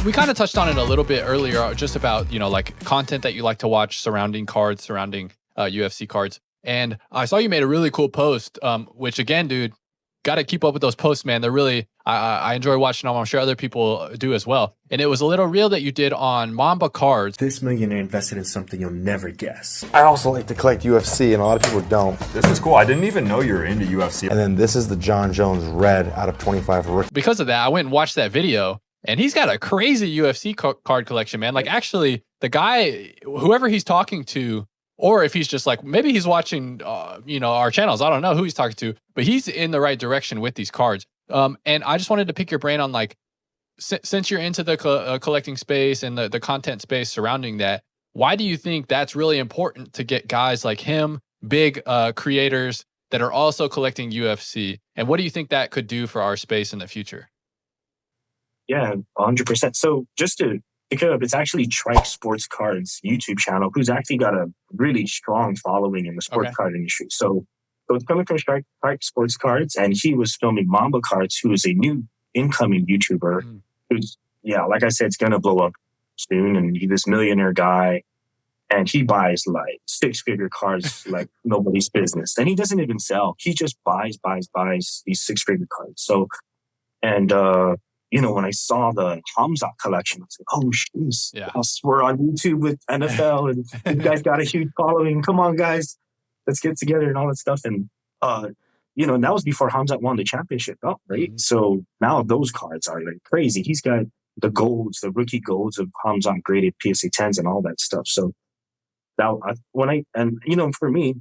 We kind of touched on it a little bit earlier, just about, like content that you like to watch surrounding cards, surrounding UFC cards. And I saw you made a really cool post, which again, dude, got to keep up with those posts, man. They're really, I enjoy watching them. I'm sure other people do as well. And it was a little reel that you did on Mamba cards. This millionaire invested in something you'll never guess. I also like to collect UFC, and a lot of people don't. This is cool. I didn't even know you were into UFC. And then this is the John Jones Red out of 25 rookie. Because of that, I went and watched that video, and he's got a crazy UFC card collection, man. Like, actually, the guy, whoever he's talking to, or if he's just like, maybe he's watching, our channels. I don't know who he's talking to, but he's in the right direction with these cards. And I just wanted to pick your brain on, like, since you're into the collecting space and the content space surrounding that, why do you think that's really important to get guys like him, big creators that are also collecting UFC? And what do you think that could do for our space in the future? Yeah, 100%. So just to pick it up, it's actually Trike Sports Cards YouTube channel, who's actually got a really strong following in the sports card industry. So it's coming from Trike Sports Cards, and he was filming Mamba Cards, who is a new incoming YouTuber who's, like I said, it's going to blow up soon. And he's this millionaire guy, and he buys like 6-figure cards like nobody's business. And he doesn't even sell. He just buys these 6-figure cards. So, and, when I saw the Hamzat collection, I was like, oh, jeez. Yeah. We're on YouTube with NFL, and you guys got a huge following. Come on, guys. Let's get together and all that stuff. And, and that was before Hamzat won the championship belt, right? Mm-hmm. So now those cards are like crazy. He's got the golds, the rookie golds of Hamzat graded PSA 10s and all that stuff. So now for me,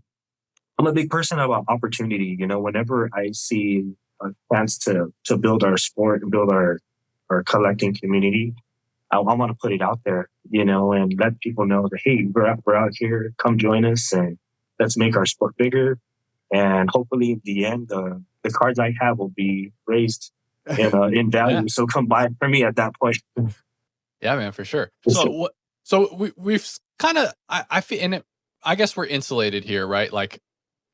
I'm a big person about opportunity. Whenever I see a chance to build our sport and build our collecting community, I want to put it out there, and let people know that, hey, we're out here, come join us, and let's make our sport bigger. And hopefully in the end, the cards I have will be raised in value. Yeah. So come buy it for me at that point. Yeah, man, for sure. So we've kind of, I feel, and I guess we're insulated here, right? Like,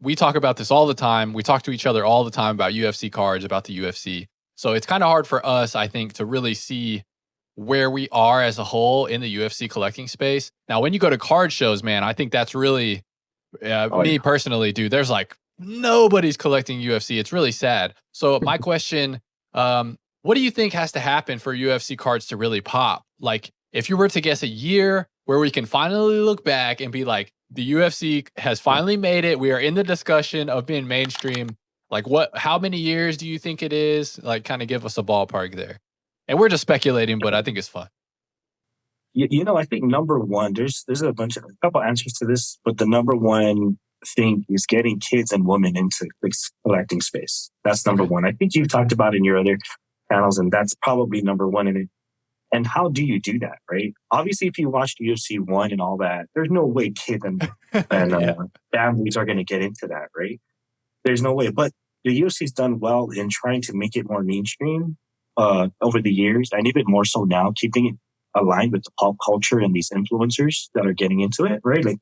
we talk about this all the time. We talk to each other all the time about UFC cards, about the UFC. So it's kind of hard for us, I think, to really see where we are as a whole in the UFC collecting space. Now, when you go to card shows, man, I think that's really, me personally, dude, there's like nobody's collecting UFC. It's really sad. So my question, what do you think has to happen for UFC cards to really pop? Like, if you were to guess a year where we can finally look back and be like, the UFC has finally made it. We are in the discussion of being mainstream. Like, how many years do you think it is? Like, kind of give us a ballpark there. And we're just speculating, but I think it's fun. I think number one, there's a couple answers to this, but the number one thing is getting kids and women into the collecting space. That's number one. I think you've talked about it in your other channels, and that's probably number one in it. And how do you do that, right? Obviously, if you watched UFC 1 and all that, there's no way kids and families are going to get into that, right? There's no way. But the UFC's done well in trying to make it more mainstream over the years, and even more so now, keeping it aligned with the pop culture and these influencers that are getting into it, right? Like,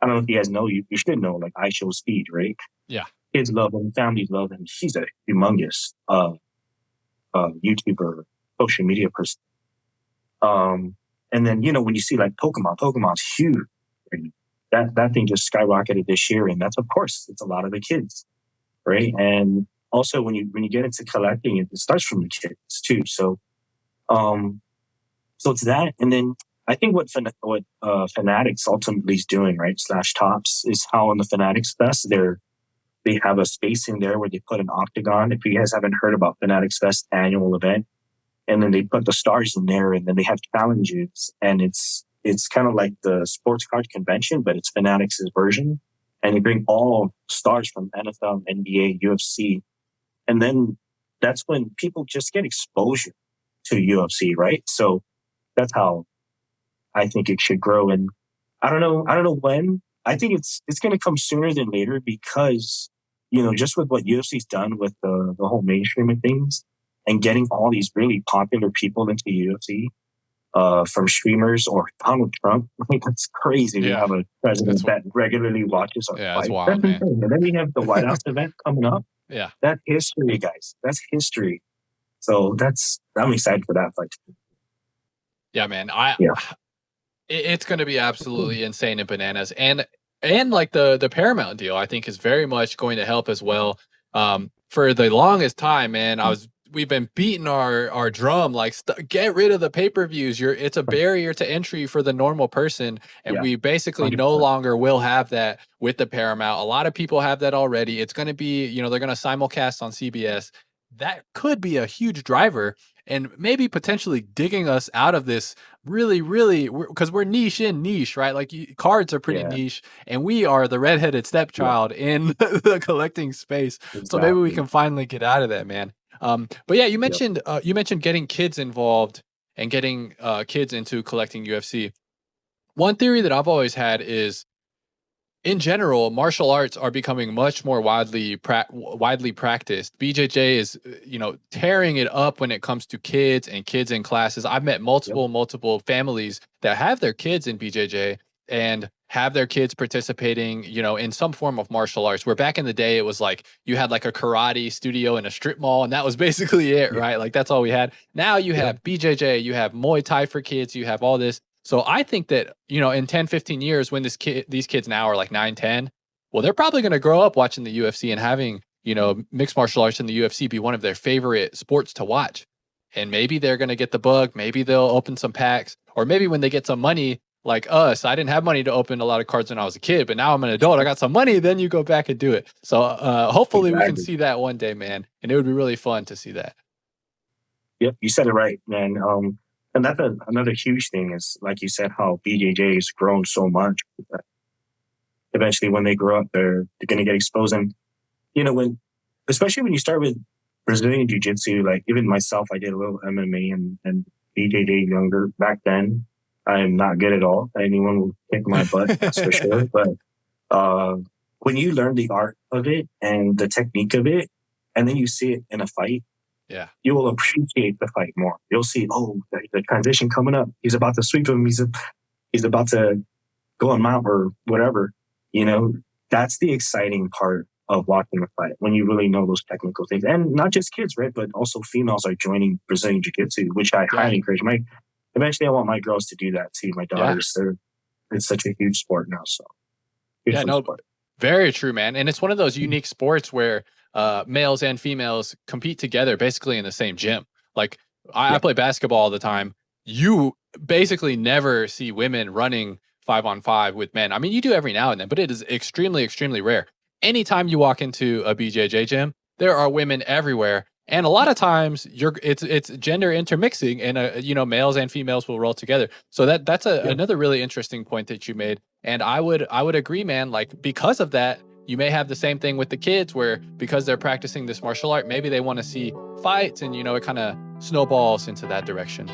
I don't know if you guys know, you should know, like, I Show Speed, right? Yeah. Kids love him, families love him. He's a humongous YouTuber, social media person. And then, when you see like Pokemon's huge. That thing just skyrocketed this year. And that's, of course, it's a lot of the kids, right? And also when you get into collecting, it starts from the kids too. So it's that. And then I think what Fanatics ultimately is doing, right, /Tops, is how on the Fanatics Fest, they have a space in there where they put an octagon. If you guys haven't heard about Fanatics Fest annual event, and then they put the stars in there, and then they have challenges, and it's kind of like the sports card convention, but it's Fanatics' version. And they bring all stars from NFL, NBA, UFC. And then that's when people just get exposure to UFC, right? So that's how I think it should grow. And I don't know when. I think it's going to come sooner than later because, just with what UFC's done with the whole mainstream of things, and getting all these really popular people into UFC, from streamers or Donald Trump. That's crazy. We have a president that regularly watches our fight. That's wild, man. And then we have the White House event coming up. Yeah. That's history, guys. That's history. So I'm excited for that fight. Yeah, man. Yeah. It's going to be absolutely insane and bananas, and like the Paramount deal, I think is very much going to help as well. For the longest time, man, we've been beating our drum like get rid of the pay-per-views. It's a barrier to entry for the normal person, and Yeah. we basically 100%. no longer will have that with the Paramount. A lot of people have that already. It's going to be, they're going to simulcast on CBS. That could be a huge driver, and maybe potentially digging us out of this really, really, because we're niche in niche, right? Like cards are pretty niche, and we are the redheaded stepchild in the collecting space. Exactly. So maybe we can finally get out of that, man. But yeah, you mentioned getting kids involved and getting kids into collecting UFC. One theory that I've always had is, in general, martial arts are becoming much more widely practiced. BJJ is, tearing it up when it comes to kids and kids in classes. I've met multiple families that have their kids in BJJ and have their kids participating, in some form of martial arts. Where back in the day, it was like you had like a karate studio in a strip mall, and that was basically it, right? Like that's all we had. Now you have BJJ, you have Muay Thai for kids, you have all this. So I think that, in 10, 15 years, when these kids now are like 9, 10, well, they're probably going to grow up watching the UFC and having, mixed martial arts in the UFC be one of their favorite sports to watch. And maybe they're going to get the bug. Maybe they'll open some packs, or maybe when they get some money, like us, I didn't have money to open a lot of cards when I was a kid, but now I'm an adult. I got some money. Then you go back and do it. So hopefully we can see that one day, man. And it would be really fun to see that. Yep, you said it right, man. And that's another huge thing is, like you said, how BJJ has grown so much. Eventually, when they grow up, they're going to get exposed. And, especially when you start with Brazilian Jiu-Jitsu, like even myself, I did a little MMA and BJJ younger back then. I am not good at all. Anyone will kick my butt, that's for sure. But when you learn the art of it and the technique of it, and then you see it in a fight, you will appreciate the fight more. You'll see, the transition coming up. He's about to sweep him. He's about to go on mount or whatever. That's the exciting part of watching a fight, when you really know those technical things. And not just kids, right? But also females are joining Brazilian Jiu-Jitsu, which I highly encourage. Eventually, I want my girls to do that too. My daughters, it's such a huge sport now. So sport. Very true, man. And it's one of those unique sports where males and females compete together basically in the same gym. Like I play basketball all the time. You basically never see women running 5-on-5 with men. I mean, you do every now and then, but it is extremely, extremely rare. Anytime you walk into a BJJ gym, there are women everywhere. And a lot of times it's gender intermixing, and males and females will roll together. So that's another really interesting point that you made. And I would agree, man. Like, because of that, you may have the same thing with the kids, where because they're practicing this martial art, maybe they want to see fights, and it kind of snowballs into that direction.